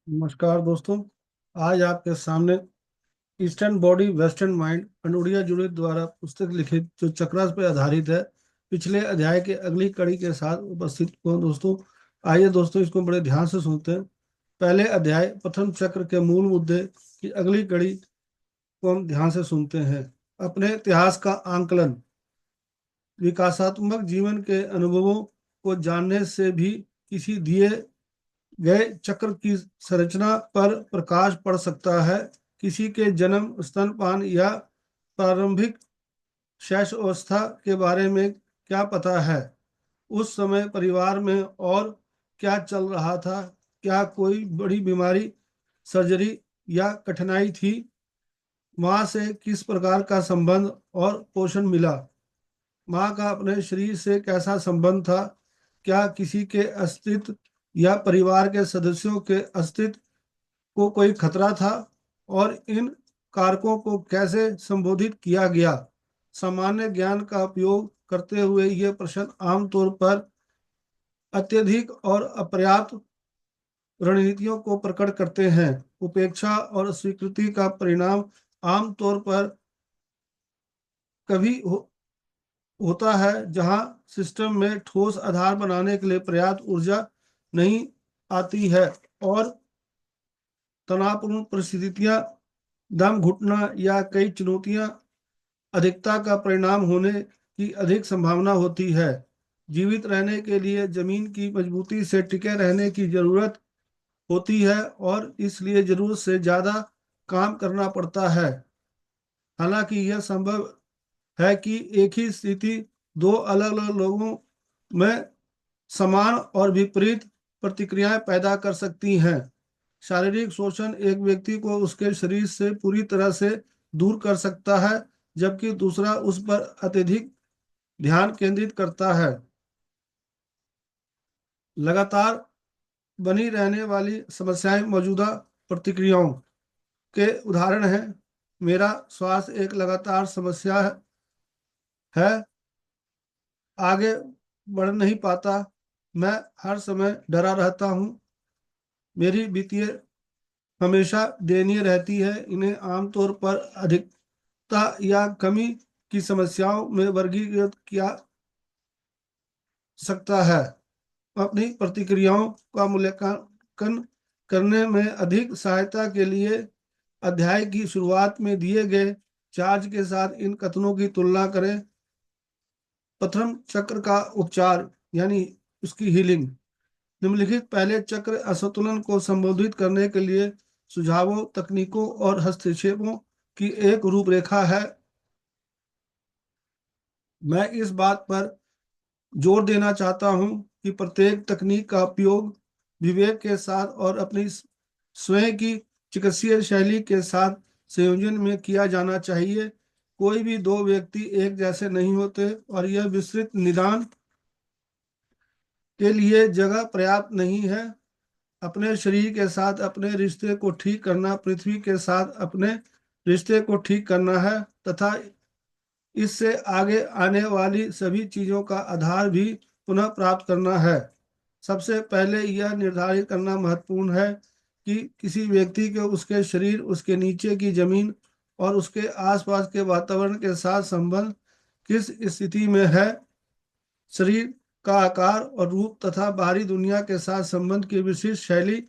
नमस्कार दोस्तों। आज आपके सामने ईस्टर्न बॉडी वेस्टर्न माइंड अनुडिया जुड़े द्वारा पुस्तक लिखित जो चक्रास पर आधारित है, पिछले अध्याय के अगली कड़ी के साथ उपस्थित हूँ दोस्तों। आइए दोस्तों, इसको बड़े ध्यान से सुनते हैं। पहले अध्याय प्रथम चक्र के मूल मुद्दे की अगली कड़ी को हम ध्यान से सुनते हैं। अपने इतिहास का आंकलन। विकासात्मक जीवन के अनुभवों को जानने से भी किसी दिए गए चक्र की संरचना पर प्रकाश पड़ सकता है। किसी के जन्म, स्तनपान या प्रारंभिक शैशवावस्था के बारे में क्या पता है? उस समय परिवार में और क्या चल रहा था? क्या कोई बड़ी बीमारी, सर्जरी या कठिनाई थी? माँ से किस प्रकार का संबंध और पोषण मिला? माँ का अपने शरीर से कैसा संबंध था? क्या किसी के अस्तित्व या परिवार के सदस्यों के अस्तित्व को कोई खतरा था? और इन कारकों को कैसे संबोधित किया गया? सामान्य ज्ञान का उपयोग करते हुए ये प्रश्न आमतौर पर अत्यधिक और अपर्याप्त रणनीतियों को प्रकट करते हैं। उपेक्षा और स्वीकृति का परिणाम आमतौर पर कभी होता है जहां सिस्टम में ठोस आधार बनाने के लिए पर्याप्त ऊर्जा नहीं आती है, और तनावपूर्ण परिस्थितियां, दम घुटना या कई चुनौतियां अधिकता का परिणाम होने की अधिक संभावना होती है। जीवित रहने के लिए जमीन की मजबूती से टिके रहने की जरूरत होती है, और इसलिए जरूरत से ज्यादा काम करना पड़ता है। हालांकि यह संभव है कि एक ही स्थिति दो अलग अलग लोगों में समान और विपरीत प्रतिक्रियाएं पैदा कर सकती हैं। शारीरिक शोषण एक व्यक्ति को उसके शरीर से पूरी तरह से दूर कर सकता है, जबकि दूसरा उस पर अत्यधिक ध्यान केंद्रित करता है। लगातार बनी रहने वाली समस्याएं मौजूदा प्रतिक्रियाओं के उदाहरण हैं। मेरा स्वास्थ्य एक लगातार समस्या है, आगे बढ़ नहीं पाता, मैं हर समय डरा रहता हूँ, मेरी वित्तीय हमेशा दयनीय रहती है। इन्हें आमतौर पर अधिकता या कमी की समस्याओं में वर्गीकृत किया सकता है। अपनी प्रतिक्रियाओं का मूल्यांकन करने में अधिक सहायता के लिए अध्याय की शुरुआत में दिए गए चार्ज के साथ इन कथनों की तुलना करें। प्रथम चक्र का उपचार यानी उसकी हीलिंग। निम्नलिखित पहले चक्र असंतुलन को संबोधित करने के लिए सुझावों, तकनीकों और हस्तक्षेपों की एक रूपरेखा है। मैं इस बात पर जोर देना चाहता हूं कि प्रत्येक तकनीक का उपयोग विवेक के साथ और अपनी स्वयं की चिकित्सीय शैली के साथ संयोजन में किया जाना चाहिए। कोई भी दो व्यक्ति एक जैसे नहीं होते, और यह विस्तृत निदान के लिए जगह पर्याप्त नहीं है। अपने शरीर के साथ अपने रिश्ते को ठीक करना पृथ्वी के साथ अपने रिश्ते को ठीक करना है, तथा इससे आगे आने वाली सभी चीजों का आधार भी पुनः प्राप्त करना है। सबसे पहले यह निर्धारित करना महत्वपूर्ण है कि किसी व्यक्ति के उसके शरीर, उसके नीचे की जमीन और उसके आसपास के वातावरण के साथ संबंध किस स्थिति में है। शरीर का आकार और रूप तथा बाहरी दुनिया के साथ संबंध की विशिष्ट शैली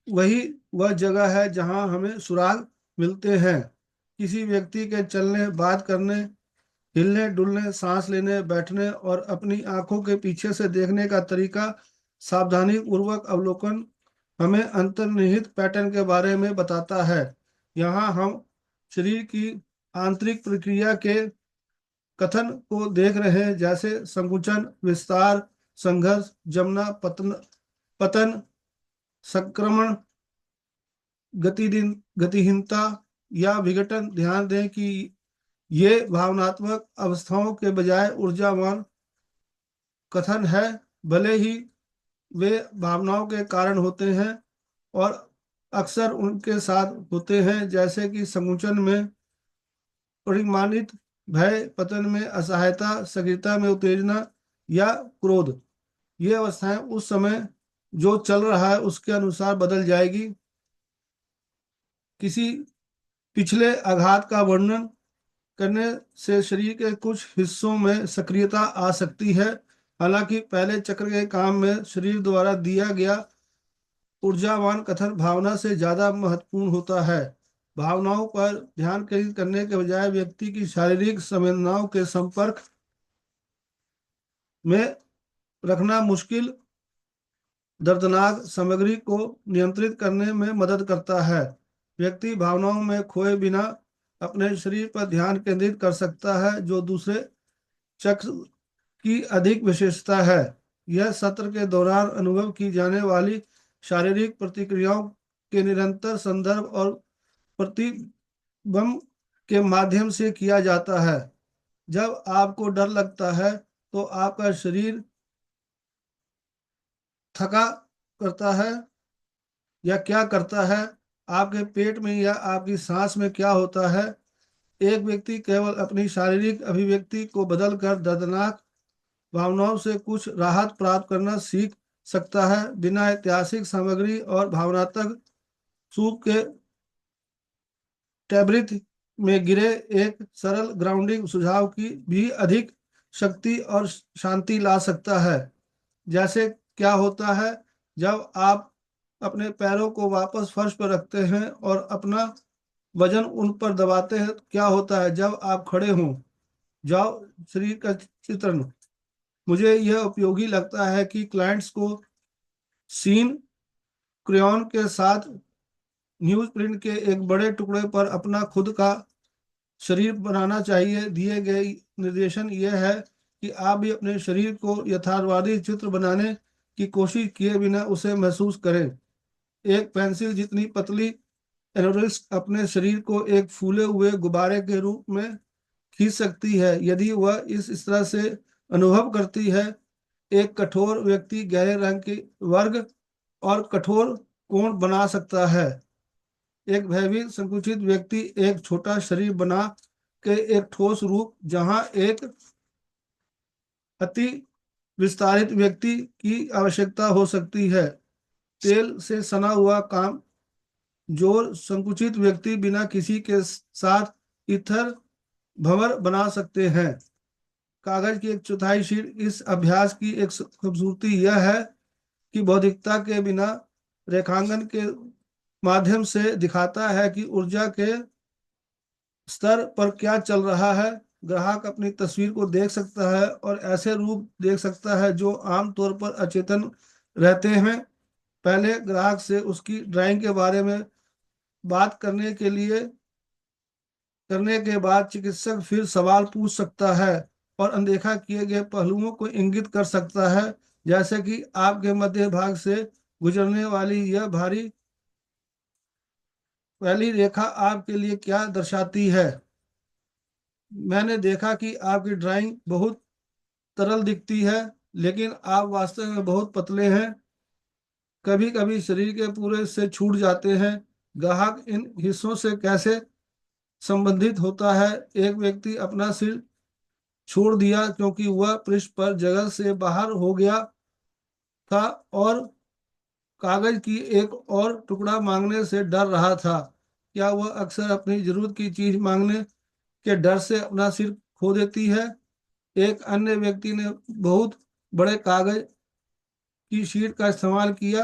वही वह जगह है जहां हमें सुराग मिलते हैं। किसी व्यक्ति के चलने, बात करने, हिलने डुलने, सांस लेने, बैठने और अपनी आंखों के पीछे से देखने का तरीका, सावधानी पूर्वक अवलोकन हमें अंतर्निहित पैटर्न के बारे में बताता है। यहाँ हम शरीर की आंतरिक प्रक्रिया के कथन को देख रहे हैं, जैसे संकुचन, विस्तार, संघर्ष, जमना, पतन पतन, संक्रमण, गतिहीनता या विघटन। ध्यान दें कि ये भावनात्मक अवस्थाओं के बजाय ऊर्जावान कथन है, भले ही वे भावनाओं के कारण होते हैं और अक्सर उनके साथ होते हैं, जैसे कि संकुचन में परिमाणित भय, पतन में असहायता, सक्रियता में उत्तेजना या क्रोध। ये अवस्थाएं उस समय जो चल रहा है उसके अनुसार बदल जाएगी। किसी पिछले आघात का वर्णन करने से शरीर के कुछ हिस्सों में सक्रियता आ सकती है। हालांकि पहले चक्र के काम में शरीर द्वारा दिया गया ऊर्जावान कथन भावना से ज्यादा महत्वपूर्ण होता है। भावनाओं पर ध्यान केंद्रित करने के बजाय व्यक्ति की शारीरिक संवेदनाओं के संपर्क में रखना मुश्किल दर्दनाक सामग्री को नियंत्रित करने में मदद करता है। व्यक्ति भावनाओं में खोए बिना अपने शरीर पर ध्यान केंद्रित कर सकता है, जो दूसरे शख्स की अधिक विशेषता है। यह सत्र के दौरान अनुभव की जाने वाली शारीरिक प्रतिक्रियाओं के निरंतर संदर्भ और प्रतिबिंब के माध्यम से किया जाता है। जब आपको डर लगता है तो आपका शरीर थका करता है या क्या करता है? आपके पेट में या आपकी सांस में क्या होता है? एक व्यक्ति केवल अपनी शारीरिक अभिव्यक्ति को बदलकर दर्दनाक भावनाओं से कुछ राहत प्राप्त करना सीख सकता है, बिना ऐतिहासिक सामग्री और भावनात्मक सूप के टैबरिथ में गिरे। एक सरल ग्राउंडिंग सुझाव की भी अधिक शक्ति और शांति ला सकता है। जैसे क्या होता है जब आप अपने पैरों को वापस फर्श पर रखते हैं और अपना वजन उन पर दबाते हैं? क्या होता है जब आप खड़े हों? जाओ शरीर का चित्रण। मुझे यह उपयोगी लगता है कि क्लाइंट्स को सीन क्रेयॉन के साथ न्यूज प्रिंट के एक बड़े टुकड़े पर अपना खुद का शरीर बनाना चाहिए। दिए गए निर्देशन यह है कि आप भी अपने शरीर को यथार्थवादी चित्र बनाने की कोशिश किए बिना उसे महसूस करें। एक पेंसिल जितनी पतली एरोरिस्ट अपने शरीर को एक फूले हुए गुब्बारे के रूप में खींच सकती है। यदि वह इस तरह से अनुभव करती है, एक कठोर व्यक्ति गहरे रंग के वर्ग और कठोर कोण बना सकता है। एक भयभीत संकुचित व्यक्ति एक छोटा शरीर बना के एक ठोस रूप, जहां एक अति विस्तारित व्यक्ति की आवश्यकता हो सकती है। तेल से सना हुआ काम जोर संकुचित व्यक्ति बिना किसी के साथ इथर भंवर बना सकते हैं। कागज की एक चौथाई शीट। इस अभ्यास की एक खूबसूरती यह है कि बौद्धिकता के बिना रेखांकन के माध्यम से दिखाता है कि ऊर्जा के स्तर पर क्या चल रहा है। ग्राहक अपनी तस्वीर को देख सकता है और ऐसे रूप देख सकता है जो आमतौर पर अचेतन रहते हैं। पहले ग्राहक से उसकी ड्राइंग के बारे में बात करने के बाद चिकित्सक फिर सवाल पूछ सकता है और अनदेखा किए गए पहलुओं को इंगित कर सकता है, जैसे कि आपके मध्य भाग से गुजरने वाली यह भारी पहली रेखा आपके लिए क्या दर्शाती है। मैंने देखा कि आपकी ड्राइंग बहुत तरल दिखती है, लेकिन आप वास्तव में बहुत पतले हैं। कभी कभी शरीर के पूरे से छूट जाते हैं। ग्राहक इन हिस्सों से कैसे संबंधित होता है? एक व्यक्ति अपना सिर छोड़ दिया क्योंकि वह पृष्ठ पर जगह से बाहर हो गया था और कागज की एक और टुकड़ा मांगने से डर रहा था। क्या वह अक्सर अपनी जरूरत की चीज मांगने के डर से अपना सिर खो देती है? एक अन्य व्यक्ति ने बहुत बड़े कागज की शीट का इस्तेमाल किया,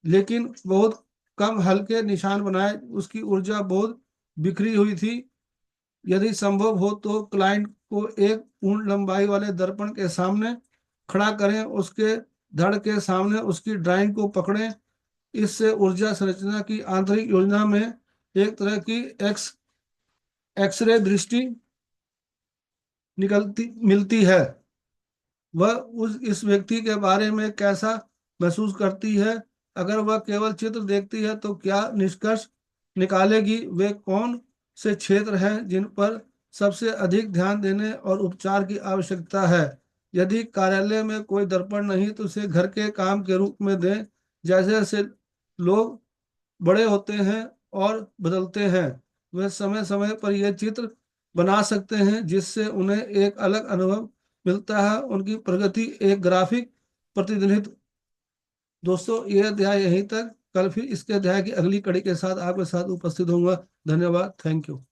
लेकिन बहुत कम हल्के निशान बनाए। उसकी ऊर्जा बहुत बिखरी हुई थी। यदि संभव हो तो क्लाइंट को एक पूर्ण लंबाई वाले दर्पण के सामने खड़ा करें, उसके धड़ के सामने उसकी ड्राइंग को पकड़ें। इससे ऊर्जा संरचना की आंतरिक योजना में एक तरह की एक्सरे दृष्टि निकलती मिलती है। वह उस इस व्यक्ति के बारे में कैसा महसूस करती है? अगर वह केवल चित्र देखती है तो क्या निष्कर्ष निकालेगी? वे कौन से क्षेत्र हैं जिन पर सबसे अधिक ध्यान देने और उपचार की आवश्यकता है? यदि कार्यालय में कोई दर्पण नहीं तो उसे घर के काम के रूप में दें। जैसे जैसे लोग बड़े होते हैं और बदलते हैं, वे समय समय पर यह चित्र बना सकते हैं जिससे उन्हें एक अलग अनुभव मिलता है। उनकी प्रगति एक ग्राफिक प्रतिनिधित्व दोस्तों ये अध्याय यहीं तक। कल फिर इसके अध्याय की अगली कड़ी के साथ आपके साथ उपस्थित होऊंगा। धन्यवाद। Thank you.